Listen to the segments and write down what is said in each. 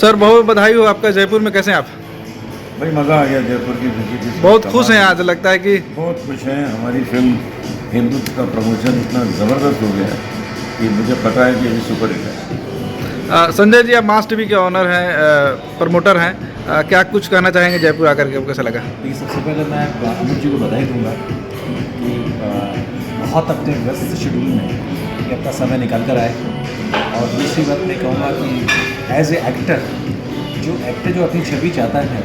Sir बहुत बधाई हो आपका। जयपुर में कैसे हैं आप? भाई मज़ा आ गया जयपुर की विजिट। बहुत खुश हैं आज, लगता है कि बहुत खुश हैं। हमारी फिल्म हिंदुत्व का प्रमोशन इतना ज़बरदस्त हो गया है कि मुझे पता है कि ये सुपर हिट है। संजय जी, आप मास टीवी के ऑनर हैं, प्रमोटर हैं। क्या कुछ कहना चाहेंगे जयपुर आकर के, आपको कैसा लगा? देखिए, सबसे पहले मैं अमित जी को बधाई दूंगा कि बहुत अपने व्यस्त शेड्यूल में ये अपना समय निकाल कर आए। और दूसरी बात मैं कहूँगा कि एज ए एक्टर जो अपनी छवि चाहता है,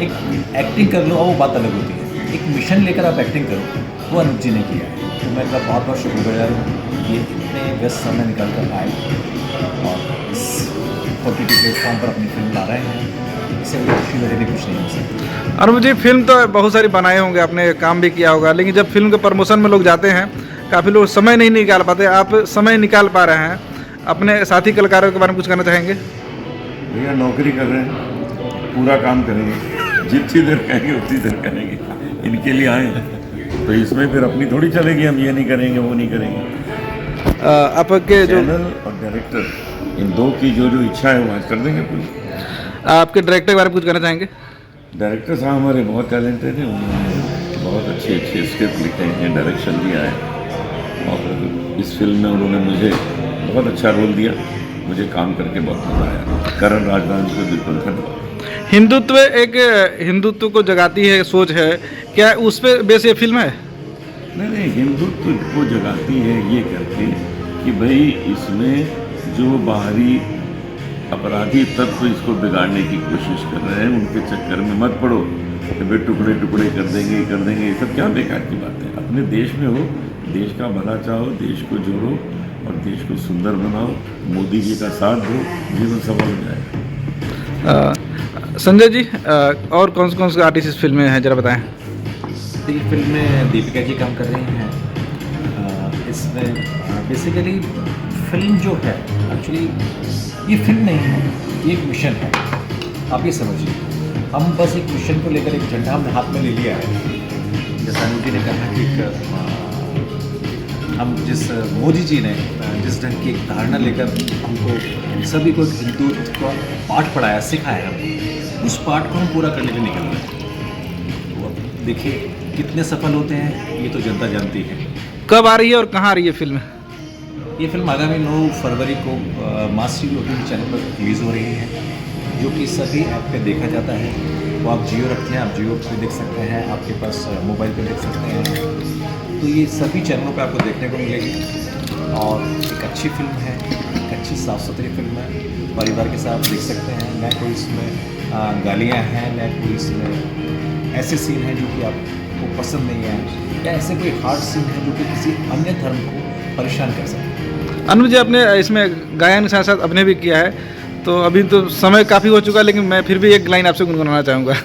एक एक्टिंग कर लो और वो बात अलग होती है। एक मिशन लेकर आप एक्टिंग करो, वो अमित जी ने किया है। तो मैं इनका बहुत बहुत शुक्रगुजार हूँ ये इतने व्यस्त समय निकाल कर आए और इस OTT प्लेटफॉर्म पर अपनी फिल्म ला रहे हैं। इससे मुझे खुशी लगे कुछ नहीं हो सकती। और मुझे फिल्म तो बहुत सारी बनाए होंगे, आपने काम भी किया होगा, लेकिन जब फिल्म के प्रमोशन में लोग जाते हैं, काफ़ी लोग समय नहीं निकाल पाते। आप समय निकाल पा रहे हैं। अपने साथी कलाकारों के बारे में कुछ कहना चाहेंगे? भैया नौकरी कर रहे हैं, पूरा काम करेंगे, जितनी देर कहेंगे उतनी देर करेंगे। इनके लिए आए हैं तो इसमें फिर अपनी थोड़ी चलेगी, हम ये नहीं करेंगे वो नहीं करेंगे। आपके जो चैनल और डायरेक्टर, इन दो की जो इच्छा है वो आज कर देंगे पूरी। आपके डायरेक्टर के बारे में कुछ कहना चाहेंगे? डायरेक्टर साहब हमारे बहुत टैलेंटेड हैं। उन्होंने बहुत अच्छे अच्छे स्क्रिप्ट लिखे हैं, डायरेक्शन दिया है और इस फिल्म में उन्होंने मुझे बहुत अच्छा रोल दिया। मुझे काम करके बहुत मज़ा आया। करण राजदान को बिल्कुल धन्यवाद। हिंदुत्व को जगाती है सोच है, क्या उस पर बेस ये फिल्म है? नहीं, हिंदुत्व को जगाती है ये करके कि भाई इसमें जो बाहरी अपराधी तत्व इसको बिगाड़ने की कोशिश कर रहे हैं, उनके चक्कर में मत पड़ो कि भाई टुकड़े टुकड़े कर देंगे ये सब क्या बेकार की बात है। अपने देश में हो, देश का भला चाहो, देश को जोड़ो और देश को सुंदर बनाओ, मोदी जी का साथ दो, जीवन सफल हो जाएगा। संजय जी, और कौन से आर्टिस्ट इस फिल्म में हैं, जरा बताएं। ये फिल्म में दीपिका जी काम कर रही हैं। इसमें बेसिकली फिल्म जो है, एक्चुअली ये फिल्म नहीं है, ये एक मिशन है। आप ये समझिए, हम बस एक मिशन को लेकर एक झंडा हमने हाथ में ले लिया है। जैसा अनुज जी ने कहा कि हम मोदी जी ने जिस ढंग की एक धारणा लेकर हमको सभी को हिंदुत्व का पाठ पढ़ाया, सिखाया, उस पाठ को हम पूरा करने के लिए निकल रहे हैं। तो अब देखिए कितने सफल होते हैं, ये तो जनता जानती है। कब आ रही है और कहाँ आ रही है फिल्म? ये फिल्म आगामी 9 फरवरी को मास टीवी OTT चैनल पर रिलीज़ हो रही है, जो कि सभी ऐप पे देखा जाता है। वो आप जियो रखते हैं, आप जियो पे देख सकते हैं, आपके पास मोबाइल पे देख सकते हैं। तो ये सभी चैनलों पे आपको देखने को मिलेगी और एक अच्छी फिल्म है, एक अच्छी साफ़ सुथरी फिल्म है। परिवार के साथ देख सकते हैं। न कोई इसमें गालियाँ हैं, न कोई इसमें ऐसे सीन हैं जो कि आपको पसंद नहीं है, या ऐसे कोई हार्ड सीन है जो कि किसी अन्य धर्म को परेशान कर सकते हैं। अनुज जी, आपने इसमें गायन के साथ साथ अभिनय भी किया है, तो अभी तो समय काफ़ी हो चुका है, लेकिन मैं फिर भी एक लाइन आपसे गुनगुनाना चाहूँगा।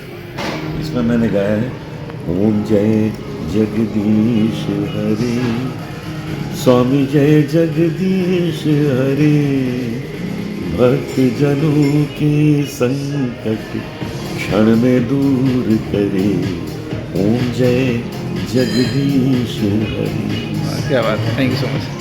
इसमें मैंने गाया है, ओम जय जगदीश हरे, स्वामी जय जगदीश हरे, भक्त जनों के संकट क्षण में दूर करे, ओम जय जगदीश हरे। क्या बात है, थैंक यू सो मच।